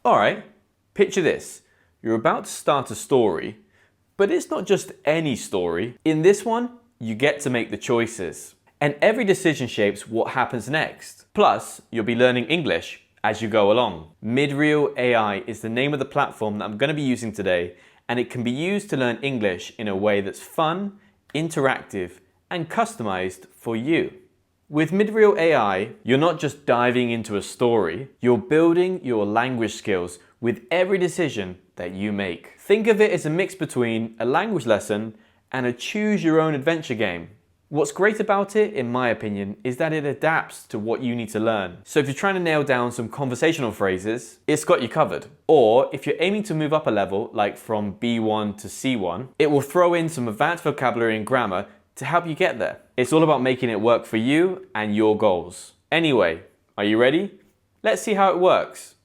Alright, picture this. You're about to start a story, but it's not just any story. In this one, you get to make the choices. And every decision shapes what happens next. Plus, you'll be learning English as you go along. MidReal AI is the name of the platform that I'm going to be using today, and it can be used to learn English in a way that's fun, interactive, and customized for you. With MidReal AI, you're not just diving into a story, you're building your language skills with every decision that you make. Think of it as a mix between a language lesson and a choose-your-own-adventure game. What's great about it, in my opinion, is that it adapts to what you need to learn. So if you're trying to nail down some conversational phrases, it's got you covered. Or if you're aiming to move up a level, like from B1 to C1, it will throw in some advanced vocabulary and grammar to help you get there. It's all about making it work for you and your goals. Anyway, are you ready? Let's see how it works.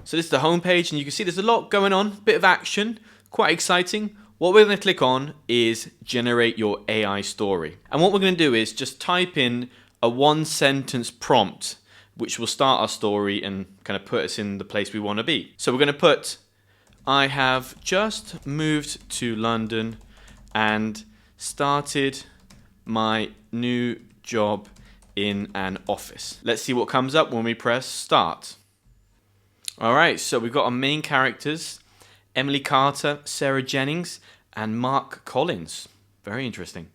So this is the home page, and you can see there's a lot going on, bit of action, quite exciting. What we're going to click on is generate your AI story. And what we're going to do is just type in a one-sentence prompt, which will start our story and kind of put us in the place we want to be. So we're going to put, I have just moved to London and started my new job in an office. Let's see what comes up when we press start. Alright, so we've got our main characters, Emily Carter, Sarah Jennings, and Mark Collins. Very interesting.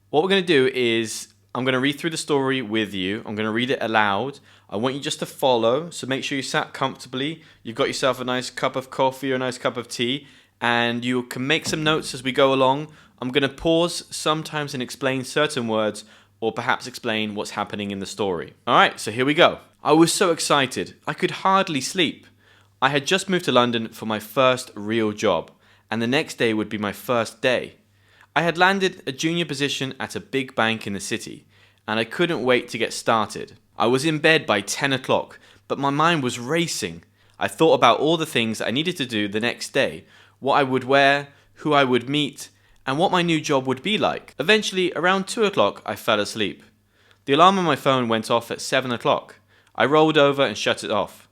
What we're going to do is, I'm going to read through the story with you. I'm going to read it aloud. I want you just to follow, so make sure you sat comfortably. You've got yourself a nice cup of coffee or a nice cup of tea, and you can make some notes as we go along. I'm going to pause sometimes and explain certain words, or perhaps explain what's happening in the story. Alright, so here we go. I was so excited, I could hardly sleep. I had just moved to London for my first real job, and the next day would be my first day. I had landed a junior position at a big bank in the city, and I couldn't wait to get started. I was in bed by 10 o'clock, but my mind was racing. I thought about all the things I needed to do the next day, what I would wear, who I would meet, and what my new job would be like. Eventually, around 2 o'clock, I fell asleep. The alarm on my phone went off at 7 o'clock. I rolled over and shut it off.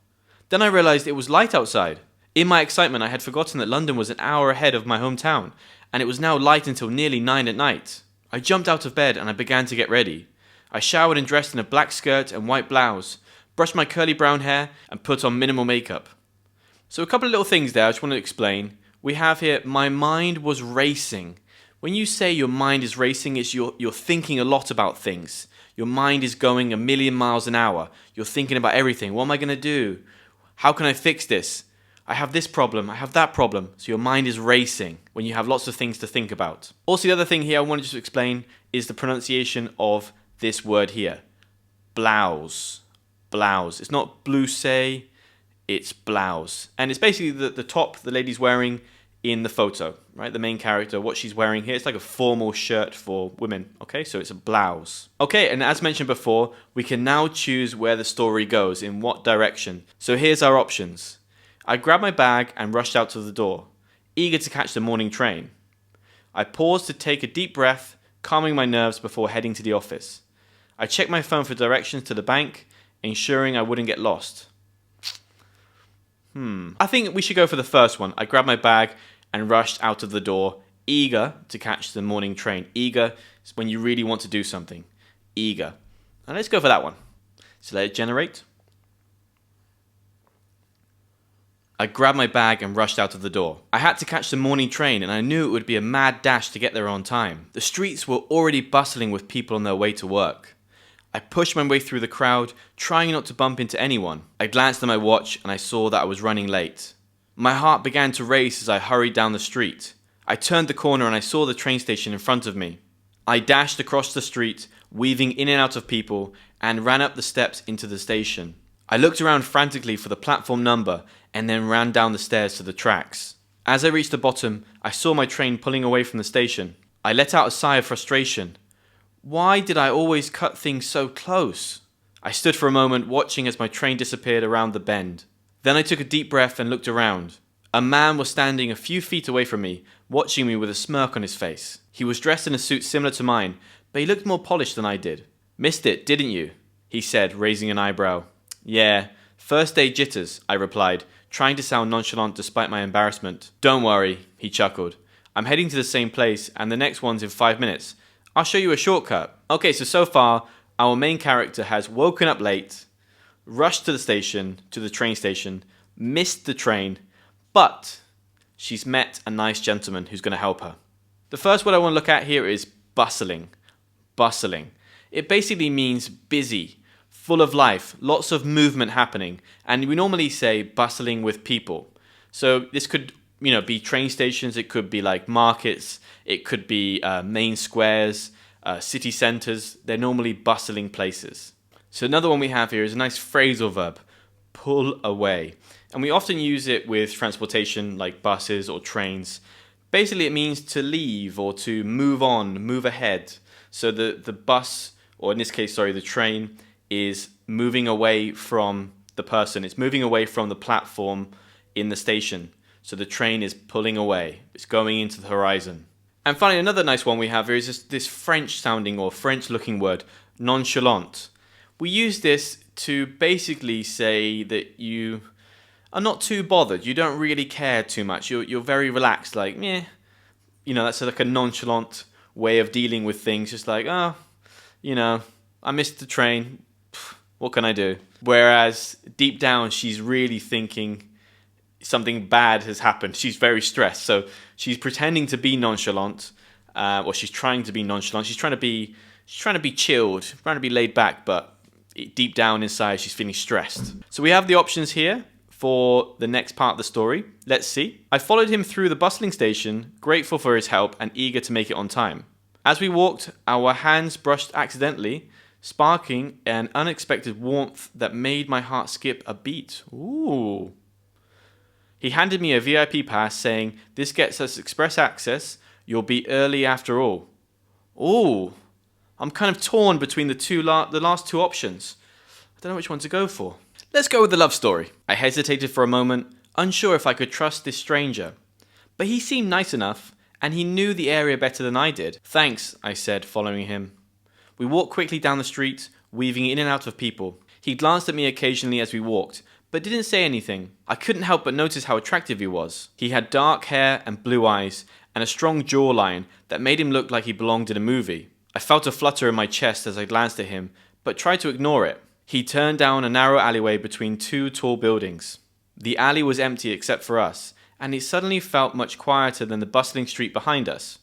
Then I realized it was light outside. In my excitement, I had forgotten that London was an hour ahead of my hometown, and it was now light until nearly 9 at night. I jumped out of bed and I began to get ready. I showered and dressed in a black skirt and white blouse, brushed my curly brown hair, and put on minimal makeup. So a couple of little things there I just want to explain. We have here, my mind was racing. When you say your mind is racing, it's you're thinking a lot about things. Your mind is going 1,000,000 miles an hour. You're thinking about everything. What am I going to do? How can I fix this? I have this problem. I have that problem. So your mind is racing when you have lots of things to think about. Also, the other thing here I wanted to explain is the pronunciation of this word here. Blouse. Blouse. It's not blouse, it's blouse. And it's basically the top the lady's wearing in the photo, right? The main character, what she's wearing here, it's like a formal shirt for women, okay? So it's a blouse. Okay, and as mentioned before, we can now choose where the story goes, in what direction. So here's our options. I grabbed my bag and rushed out to the door, eager to catch the morning train. I paused to take a deep breath, calming my nerves before heading to the office. I checked my phone for directions to the bank, ensuring I wouldn't get lost. I think we should go for the first one. I grabbed my bag and rushed out of the door, eager to catch the morning train. Eager is when you really want to do something. Eager. And let's go for that one. So let it generate. I grabbed my bag and rushed out of the door. I had to catch the morning train, and I knew it would be a mad dash to get there on time. The streets were already bustling with people on their way to work. I pushed my way through the crowd, trying not to bump into anyone. I glanced at my watch and I saw that I was running late. My heart began to race as I hurried down the street. I turned the corner and I saw the train station in front of me. I dashed across the street, weaving in and out of people, and ran up the steps into the station. I looked around frantically for the platform number and then ran down the stairs to the tracks. As I reached the bottom, I saw my train pulling away from the station. I let out a sigh of frustration. Why did I always cut things so close? I stood for a moment watching as my train disappeared around the bend. Then I took a deep breath and looked around. A man was standing a few feet away from me, watching me with a smirk on his face. He was dressed in a suit similar to mine, but he looked more polished than I did. "Missed it, didn't you?" he said, raising an eyebrow. "Yeah, First day jitters, I replied, trying to sound nonchalant despite my embarrassment. Don't worry, he chuckled. I'm heading to the same place, and the next one's in 5 minutes. I'll show you a shortcut. Okay, so far, our main character has woken up late, rushed to the train station, missed the train, but she's met a nice gentleman who's going to help her. The first word I want to look at here is bustling. Bustling. It basically means busy, full of life, lots of movement happening, and we normally say bustling with people. So this could, be train stations, it could be like markets, it could be main squares, city centers. They're normally bustling places. So another one we have here is a nice phrasal verb, pull away. And we often use it with transportation like buses or trains. Basically it means to leave or to move on, move ahead. So the bus, or in this case, the train, is moving away from the person. It's moving away from the platform in the station. So the train is pulling away. It's going into the horizon. And finally, another nice one we have here is this French sounding or French looking word, nonchalant. We use this to basically say that you are not too bothered. You don't really care too much. You're very relaxed, like, meh. That's like a nonchalant way of dealing with things. Just like, I missed the train. What can I do? Whereas deep down, she's really thinking something bad has happened. She's very stressed. So she's pretending to be nonchalant, or she's trying to be nonchalant. She's trying to be chilled, trying to be laid back, but deep down inside, she's feeling stressed. So we have the options here for the next part of the story. Let's see. I followed him through the bustling station, grateful for his help and eager to make it on time. As we walked, our hands brushed accidentally, sparking an unexpected warmth that made my heart skip a beat. Ooh. He handed me a VIP pass saying, "This gets us express access. You'll be early after all." Ooh. I'm kind of torn between the last two options. I don't know which one to go for. Let's go with the love story. I hesitated for a moment, unsure if I could trust this stranger. But he seemed nice enough, and he knew the area better than I did. "Thanks," I said, following him. We walked quickly down the street, weaving in and out of people. He glanced at me occasionally as we walked, but didn't say anything. I couldn't help but notice how attractive he was. He had dark hair and blue eyes, and a strong jawline that made him look like he belonged in a movie. I felt a flutter in my chest as I glanced at him, but tried to ignore it. He turned down a narrow alleyway between two tall buildings. The alley was empty except for us, and it suddenly felt much quieter than the bustling street behind us.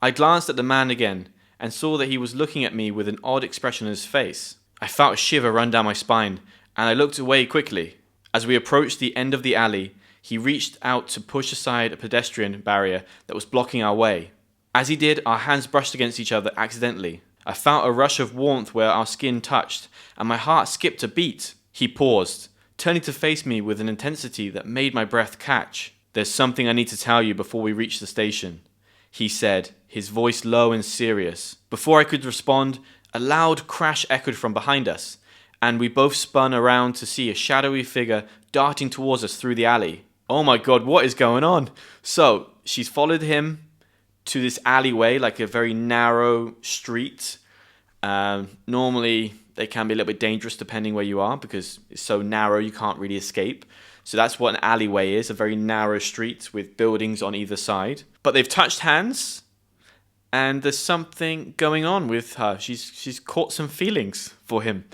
I glanced at the man again, and saw that he was looking at me with an odd expression on his face. I felt a shiver run down my spine, and I looked away quickly. As we approached the end of the alley, he reached out to push aside a pedestrian barrier that was blocking our way. As he did, our hands brushed against each other accidentally. I felt a rush of warmth where our skin touched, and my heart skipped a beat. He paused, turning to face me with an intensity that made my breath catch. "There's something I need to tell you before we reach the station," he said, his voice low and serious. Before I could respond, a loud crash echoed from behind us, and we both spun around to see a shadowy figure darting towards us through the alley. Oh my god, what is going on? So, she's followed him to this alleyway, like a very narrow street. Normally, they can be a little bit dangerous depending where you are because it's so narrow you can't really escape. So that's what an alleyway is, a very narrow street with buildings on either side. But they've touched hands, and there's something going on with her. She's caught some feelings for him,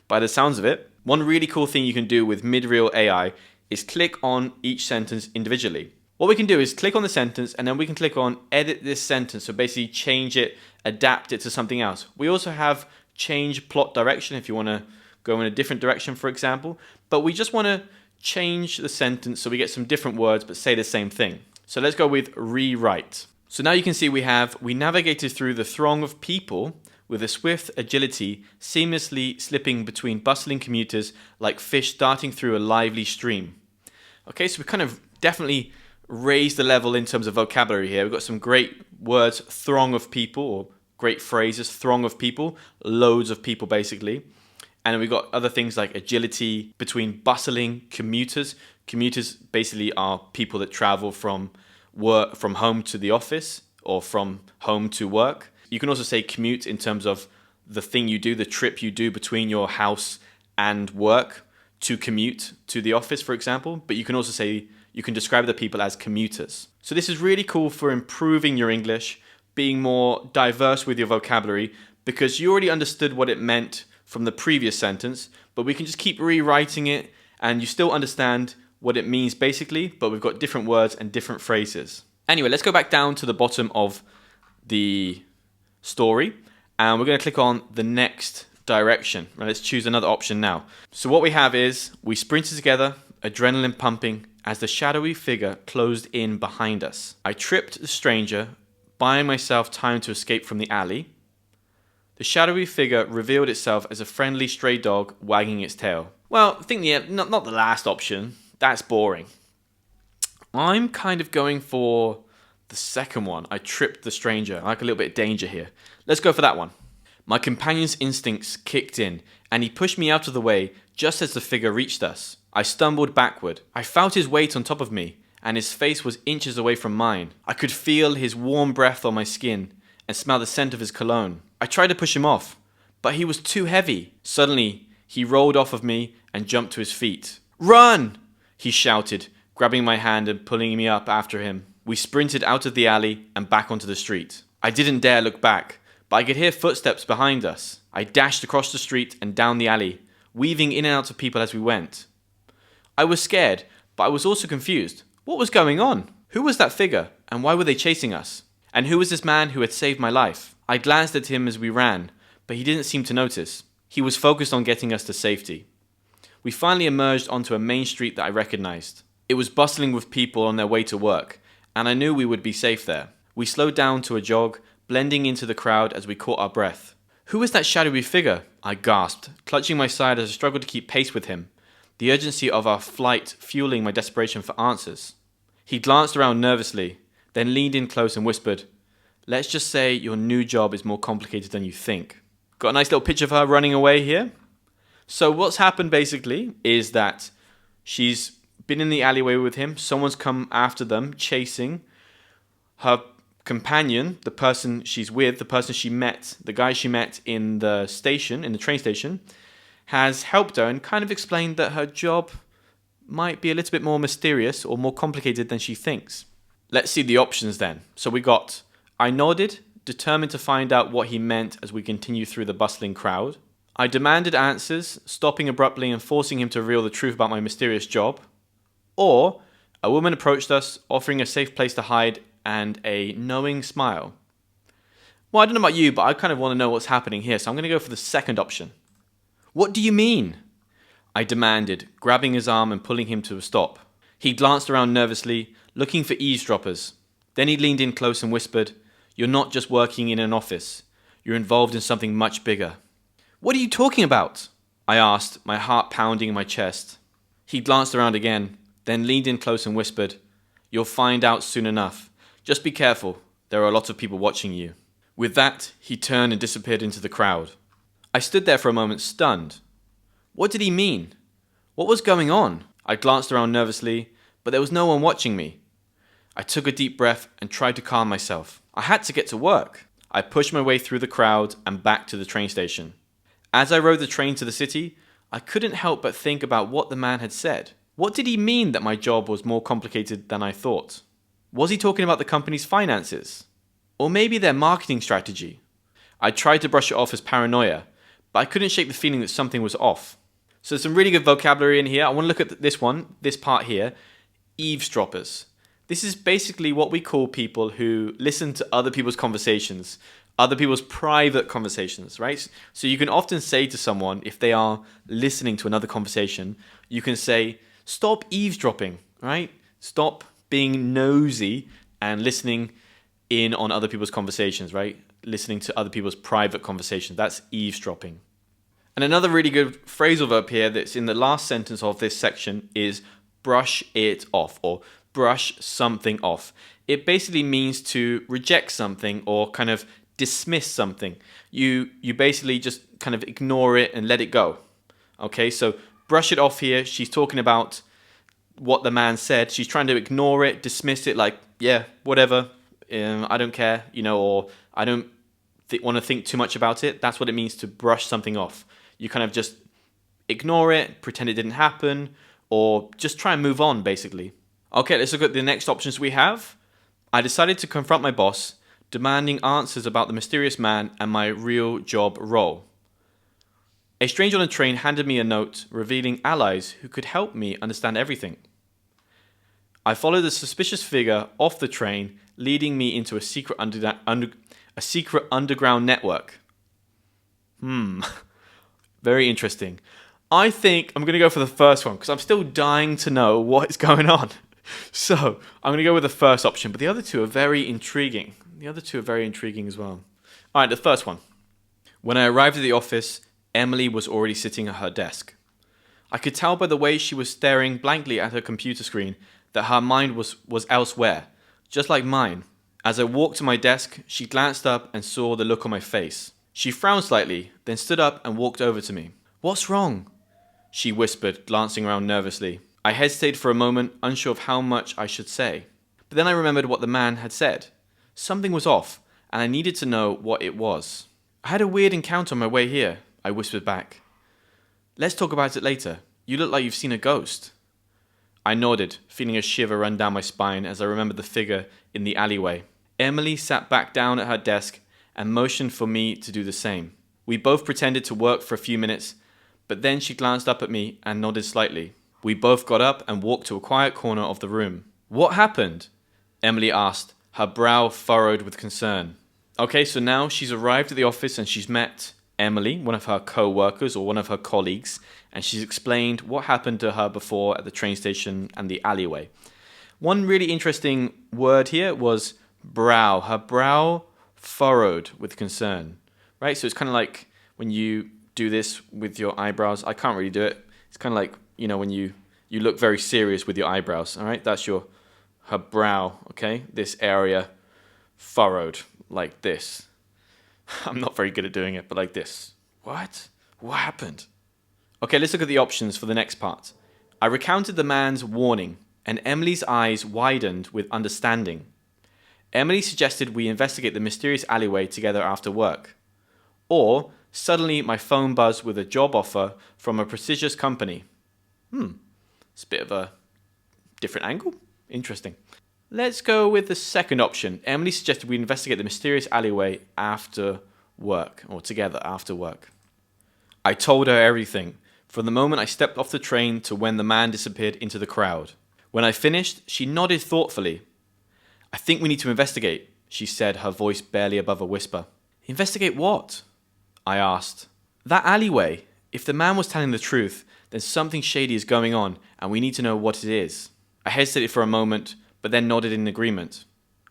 by the sounds of it. One really cool thing you can do with MidReal AI is click on each sentence individually. What we can do is click on the sentence, and then we can click on edit this sentence. So basically change it, adapt it to something else. We also have change plot direction if you want to go in a different direction, for example. But we just want to change the sentence so we get some different words but say the same thing. So let's go with rewrite. So now you can see we navigated through the throng of people with a swift agility, seamlessly slipping between bustling commuters like fish darting through a lively stream. Okay, so we kind of definitely raised the level in terms of vocabulary here. We've got some great words, throng of people, or great phrases, throng of people, loads of people basically. And then we've got other things like agility between bustling commuters. Commuters basically are people that travel from home to the office or from home to work. You can also say commute in terms of the thing you do, the trip you do between your house and work to commute to the office, for example, but you can also say, you can describe the people as commuters. So this is really cool for improving your English, being more diverse with your vocabulary, because you already understood what it meant from the previous sentence, but we can just keep rewriting it and you still understand what it means basically, but we've got different words and different phrases. Anyway, let's go back down to the bottom of the story and we're going to click on the next direction. Right, let's choose another option now. So what we have is, we sprinted together, adrenaline pumping, as the shadowy figure closed in behind us. I tripped the stranger, buying myself time to escape from the alley. The shadowy figure revealed itself as a friendly stray dog wagging its tail. Well, I think not the last option. That's boring. I'm kind of going for the second one. I tripped the stranger. I like a little bit of danger here. Let's go for that one. My companion's instincts kicked in, and he pushed me out of the way just as the figure reached us. I stumbled backward. I felt his weight on top of me, and his face was inches away from mine. I could feel his warm breath on my skin and smell the scent of his cologne. I tried to push him off, but he was too heavy. Suddenly, he rolled off of me and jumped to his feet. "Run!" he shouted, grabbing my hand and pulling me up after him. We sprinted out of the alley and back onto the street. I didn't dare look back, but I could hear footsteps behind us. I dashed across the street and down the alley, weaving in and out of people as we went. I was scared, but I was also confused. What was going on? Who was that figure, and why were they chasing us? And who was this man who had saved my life? I glanced at him as we ran, but he didn't seem to notice. He was focused on getting us to safety. We finally emerged onto a main street that I recognized. It was bustling with people on their way to work, and I knew we would be safe there. We slowed down to a jog, blending into the crowd as we caught our breath. "Who is that shadowy figure?" I gasped, clutching my side as I struggled to keep pace with him, the urgency of our flight fueling my desperation for answers. He glanced around nervously, then leaned in close and whispered, "Let's just say your new job is more complicated than you think." Got a nice little picture of her running away here. So what's happened basically is that she's been in the alleyway with him. Someone's come after them, chasing. Her companion, the person she's with, the person she met, the guy she met in the station, in the train station, has helped her and kind of explained that her job might be a little bit more mysterious or more complicated than she thinks. Let's see the options then. So we got, I nodded, determined to find out what he meant as we continue through the bustling crowd. I demanded answers, stopping abruptly and forcing him to reveal the truth about my mysterious job. Or, a woman approached us, offering a safe place to hide and a knowing smile. Well, I don't know about you, but I kind of want to know what's happening here, so I'm going to go for the second option. "What do you mean?" I demanded, grabbing his arm and pulling him to a stop. He glanced around nervously, looking for eavesdroppers. Then he leaned in close and whispered, "You're not just working in an office. You're involved in something much bigger." "What are you talking about?" I asked, my heart pounding in my chest. He glanced around again, then leaned in close and whispered, "You'll find out soon enough. Just be careful. There are a lot of people watching you." With that, he turned and disappeared into the crowd. I stood there for a moment, stunned. What did he mean? What was going on? I glanced around nervously, but there was no one watching me. I took a deep breath and tried to calm myself. I had to get to work. I pushed my way through the crowd and back to the train station. As I rode the train to the city, I couldn't help but think about what the man had said. What did he mean that my job was more complicated than I thought? Was he talking about the company's finances? Or maybe their marketing strategy? I tried to brush it off as paranoia, but I couldn't shake the feeling that something was off. So some really good vocabulary in here. I want to look at this part here, eavesdroppers. This is basically what we call people who listen to other people's conversations, other people's private conversations, right? So you can often say to someone, if they are listening to another conversation, you can say, stop eavesdropping, right? Stop being nosy and listening in on other people's conversations, right? Listening to other people's private conversations. That's eavesdropping. And another really good phrasal verb here that's in the last sentence of this section is brush it off, or brush something off. It basically means to reject something or kind of dismiss something. You basically just kind of ignore it and let it go. Okay, so brush it off here. She's talking about what the man said. She's trying to ignore it, dismiss it, like, yeah, whatever. I don't care, or I don't want to think too much about it. That's what it means to brush something off. You kind of just Ignore it, pretend it didn't happen, or just try and move on, basically. Okay, let's look at the next options we have. I decided to confront my boss, demanding answers about the mysterious man and my real job role. A stranger on a train handed me a note revealing allies who could help me understand everything. I followed the suspicious figure off the train, leading me into a secret underground network. Very interesting. I think I'm going to go for the first one because I'm still dying to know what is going on. So I'm going to go with the first option, but the other two are very intriguing. As well. All right, the first one. When I arrived at the office, Emily was already sitting at her desk. I could tell by the way she was staring blankly at her computer screen that her mind was elsewhere, just like mine. As I walked to my desk, she glanced up and saw the look on my face. She frowned slightly, then stood up and walked over to me. "What's wrong?" she whispered, glancing around nervously. I hesitated for a moment, unsure of how much I should say. But then I remembered what the man had said. Something was off, and I needed to know what it was. "I had a weird encounter on my way here," I whispered back. "Let's talk about it later. You look like you've seen a ghost." I nodded, feeling a shiver run down my spine as I remembered the figure in the alleyway. Emily sat back down at her desk and motioned for me to do the same. We both pretended to work for a few minutes, but then she glanced up at me and nodded slightly. We both got up and walked to a quiet corner of the room. "What happened?" Emily asked, her brow furrowed with concern. Okay, so now she's arrived at the office and she's met Emily, one of her co-workers or one of her colleagues, and she's explained what happened to her before at the train station and the alleyway. One really interesting word here was brow. Her brow furrowed with concern, right? So it's kind of like when you do this with your eyebrows. I can't really do it. It's kind of like, when you look very serious with your eyebrows, all right? That's her brow, okay? This area furrowed like this. I'm not very good at doing it, but like this. What? What happened? Okay, let's look at the options for the next part. I recounted the man's warning, and Emily's eyes widened with understanding. Emily suggested we investigate the mysterious alleyway together after work. Or, suddenly my phone buzzed with a job offer from a prestigious company. It's a bit of a different angle. Interesting. Let's go with the second option. Emily suggested we investigate the mysterious alleyway after work, or together after work. I told her everything, from the moment I stepped off the train to when the man disappeared into the crowd. When I finished, she nodded thoughtfully. "I think we need to investigate," she said, her voice barely above a whisper. "Investigate what?" I asked. "That alleyway. If the man was telling the truth, then something shady is going on, and we need to know what it is." I hesitated for a moment, but then nodded in agreement.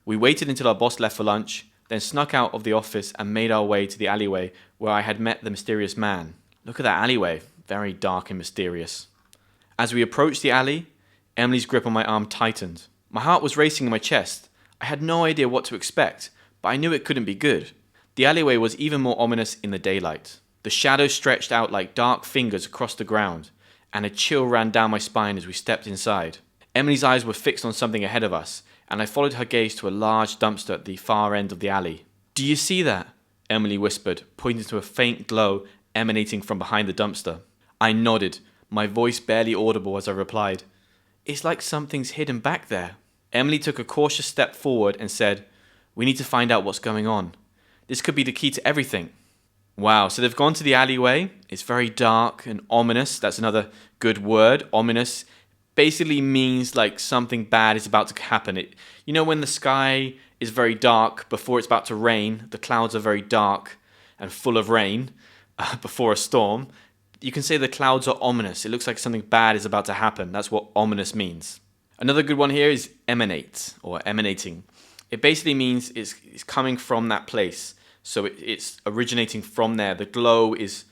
We waited until our boss left for lunch, then snuck out of the office and made our way to the alleyway where I had met the mysterious man. Look at that alleyway, very dark and mysterious. As we approached the alley, Emily's grip on my arm tightened. My heart was racing in my chest. I had no idea what to expect, but I knew it couldn't be good. The alleyway was even more ominous in the daylight. The shadows stretched out like dark fingers across the ground, and a chill ran down my spine as we stepped inside. Emily's eyes were fixed on something ahead of us, and I followed her gaze to a large dumpster at the far end of the alley. "Do you see that?" Emily whispered, pointing to a faint glow emanating from behind the dumpster. I nodded, my voice barely audible as I replied, "It's like something's hidden back there." Emily took a cautious step forward and said, "We need to find out what's going on. This could be the key to everything." Wow, so they've gone to the alleyway. It's very dark and ominous. That's another good word, ominous. Basically means like something bad is about to happen. When the sky is very dark before it's about to rain, the clouds are very dark and full of rain before a storm. You can say the clouds are ominous. It looks like something bad is about to happen. That's what ominous means. Another good one here is emanate or emanating. It basically means it's coming from that place. So it's originating from there. The glow is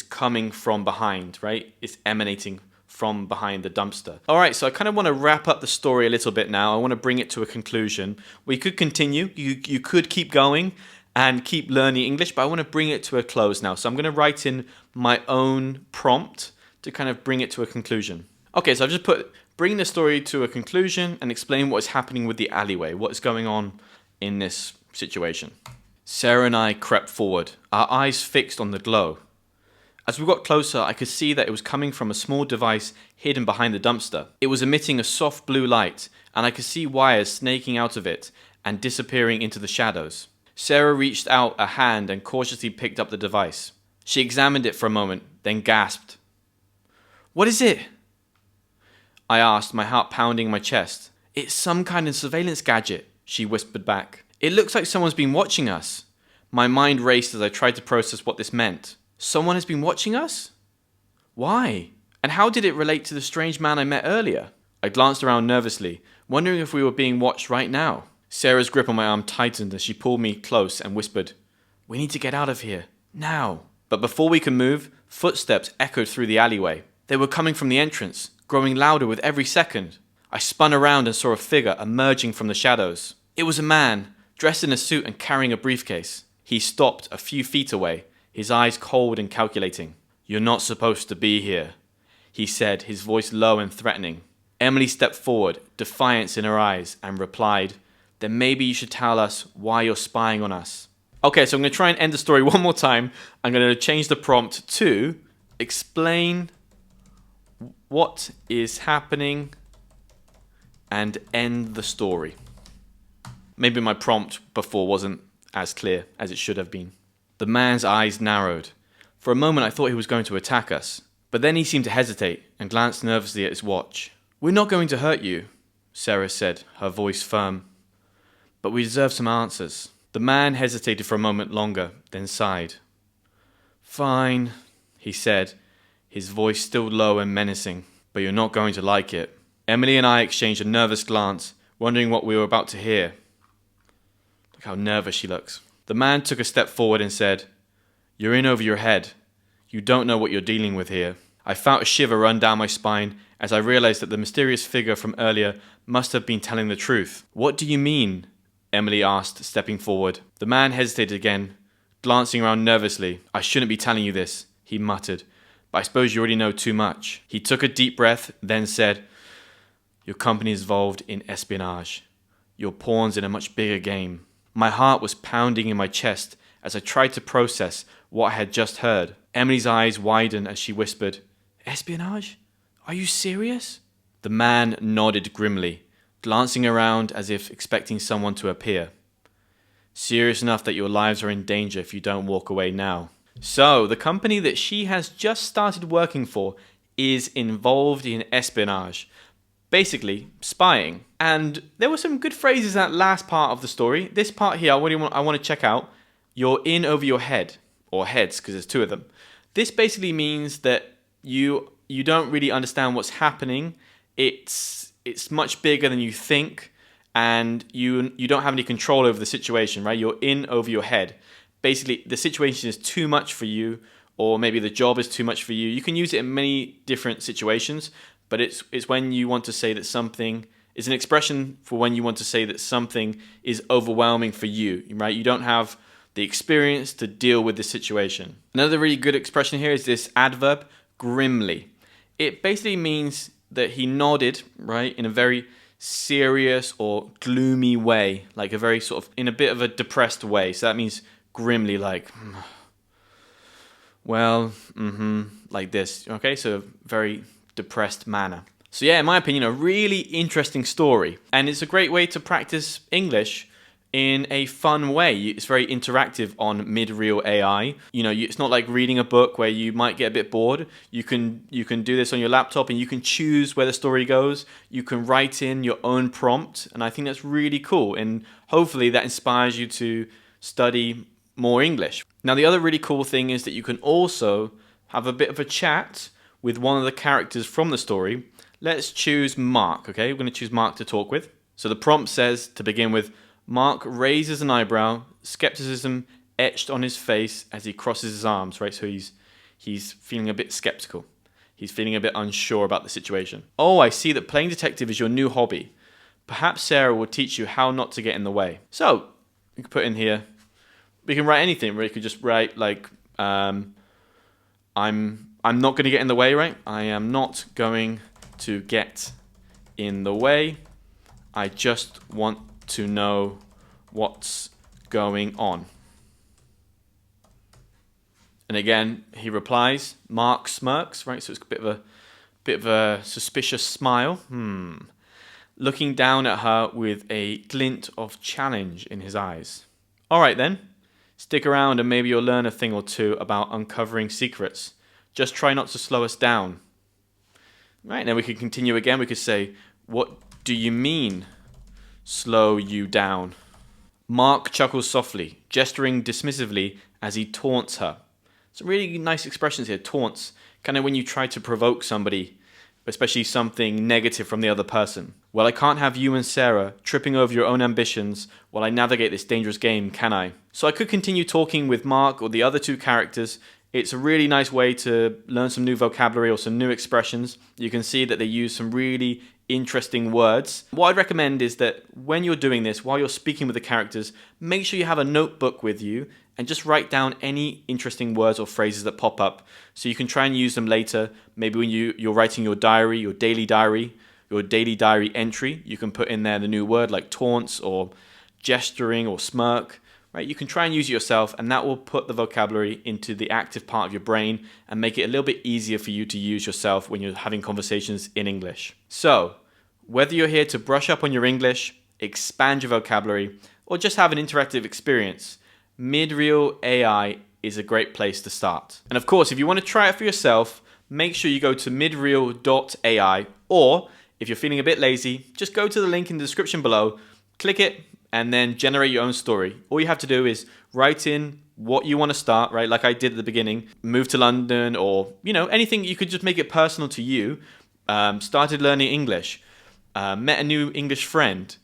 coming from behind, right? It's emanating from behind the dumpster. All right, so I kind of want to wrap up the story a little bit now. I want to bring it to a conclusion. We could continue. You could keep going and keep learning English, but I want to bring it to a close now. So I'm going to write in my own prompt to kind of bring it to a conclusion. Okay, so I've just put bring the story to a conclusion and explain what is happening with the alleyway, what is going on in this situation. Sarah and I crept forward, our eyes fixed on the glow. As we got closer, I could see that it was coming from a small device hidden behind the dumpster. It was emitting a soft blue light, and I could see wires snaking out of it and disappearing into the shadows. Sarah reached out a hand and cautiously picked up the device. She examined it for a moment, then gasped. "What is it?" I asked, my heart pounding in my chest. "It's some kind of surveillance gadget," she whispered back. "It looks like someone's been watching us." My mind raced as I tried to process what this meant. Someone has been watching us? Why? And how did it relate to the strange man I met earlier? I glanced around nervously, wondering if we were being watched right now. Sarah's grip on my arm tightened as she pulled me close and whispered, "We need to get out of here. Now." But before we could move, footsteps echoed through the alleyway. They were coming from the entrance, growing louder with every second. I spun around and saw a figure emerging from the shadows. It was a man, dressed in a suit and carrying a briefcase. He stopped a few feet away, his eyes cold and calculating. "You're not supposed to be here," he said, his voice low and threatening. Emily stepped forward, defiance in her eyes, and replied, "Then maybe you should tell us why you're spying on us." Okay, so I'm going to try and end the story one more time. I'm going to change the prompt to explain what is happening and end the story. Maybe my prompt before wasn't as clear as it should have been. The man's eyes narrowed. For a moment I thought he was going to attack us, but then he seemed to hesitate and glanced nervously at his watch. "We're not going to hurt you," Sarah said, her voice firm. "But we deserve some answers." The man hesitated for a moment longer, then sighed. "Fine," he said, his voice still low and menacing. "But you're not going to like it." Emily and I exchanged a nervous glance, wondering what we were about to hear. Look how nervous she looks. The man took a step forward and said, "You're in over your head. You don't know what you're dealing with here." I felt a shiver run down my spine as I realized that the mysterious figure from earlier must have been telling the truth. "What do you mean?" Emily asked, stepping forward. The man hesitated again, glancing around nervously. "I shouldn't be telling you this," he muttered, "but I suppose you already know too much." He took a deep breath, then said, "Your company is involved in espionage. You're pawns in a much bigger game." My heart was pounding in my chest as I tried to process what I had just heard. Emily's eyes widened as she whispered, "Espionage? Are you serious?" The man nodded grimly, glancing around as if expecting someone to appear. "Serious enough that your lives are in danger if you don't walk away now." So, the company that she has just started working for is involved in espionage. Basically, spying. And there were some good phrases in that last part of the story. This part here, I want to check out. You're in over your head, or heads, because there's two of them. This basically means that you don't really understand what's happening. It's much bigger than you think, and you don't have any control over the situation, right? You're in over your head. Basically, the situation is too much for you, or maybe the job is too much for you. You can use it in many different situations, but it's when you want to say that something is an expression for when you want to say that something is overwhelming for you, right? You don't have the experience to deal with the situation. Another really good expression here is this adverb, grimly. It basically means that he nodded, right, in a very serious or gloomy way, like a very sort of, in a bit of a depressed way. So that means grimly, like, well, like this, okay? So very depressed manner. So yeah, in my opinion, a really interesting story. And it's a great way to practice English in a fun way. It's very interactive on MidReal AI. You know, it's not like reading a book where you might get a bit bored. You can do this on your laptop and you can choose where the story goes. You can write in your own prompt, and I think that's really cool. And hopefully that inspires you to study more English. Now, the other really cool thing is that you can also have a bit of a chat with one of the characters from the story. Let's choose Mark, okay? We're going to choose Mark to talk with. So the prompt says, to begin with, Mark raises an eyebrow, skepticism etched on his face as he crosses his arms, right? So he's feeling a bit skeptical. He's feeling a bit unsure about the situation. "Oh, I see that playing detective is your new hobby. Perhaps Sarah will teach you how not to get in the way." So you can put in here, we can write anything, right? You could just write like, I'm not going to get in the way, right? I am not going to get in the way. I just want to know what's going on. And again, he replies, Mark smirks, right? So it's a bit of a suspicious smile. Looking down at her with a glint of challenge in his eyes. All right then, stick around and maybe you'll learn a thing or two about uncovering secrets. Just try not to slow us down. Right, and then we could continue again. We could say, what do you mean, slow you down? Mark chuckles softly, gesturing dismissively as he taunts her. Some really nice expressions here, taunts. Kind of when you try to provoke somebody, especially something negative from the other person. Well, I can't have you and Sarah tripping over your own ambitions while I navigate this dangerous game, can I? So I could continue talking with Mark or the other two characters. It's a really nice way to learn some new vocabulary or some new expressions. You can see that they use some really interesting words. What I'd recommend is that when you're doing this, while you're speaking with the characters, make sure you have a notebook with you and just write down any interesting words or phrases that pop up so you can try and use them later. Maybe when you're writing your diary, your daily diary entry, you can put in there the new word like taunts or gesturing or smirk. Right? You can try and use it yourself, and that will put the vocabulary into the active part of your brain and make it a little bit easier for you to use yourself when you're having conversations in English. So, whether you're here to brush up on your English, expand your vocabulary, or just have an interactive experience, MidReal AI is a great place to start. And of course, if you want to try it for yourself, make sure you go to midreal.ai, or if you're feeling a bit lazy, just go to the link in the description below, click it, and then generate your own story. All you have to do is write in what you want to start, right? Like I did at the beginning, move to London, or anything. You could just make it personal to you. Started learning English, met a new English friend,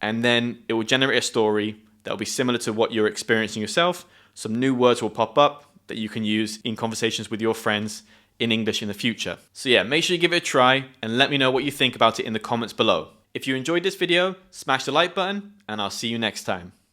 and then it will generate a story that will be similar to what you're experiencing yourself. Some new words will pop up that you can use in conversations with your friends in English in the future. So yeah, make sure you give it a try and let me know what you think about it in the comments below. If you enjoyed this video, smash the like button, and I'll see you next time.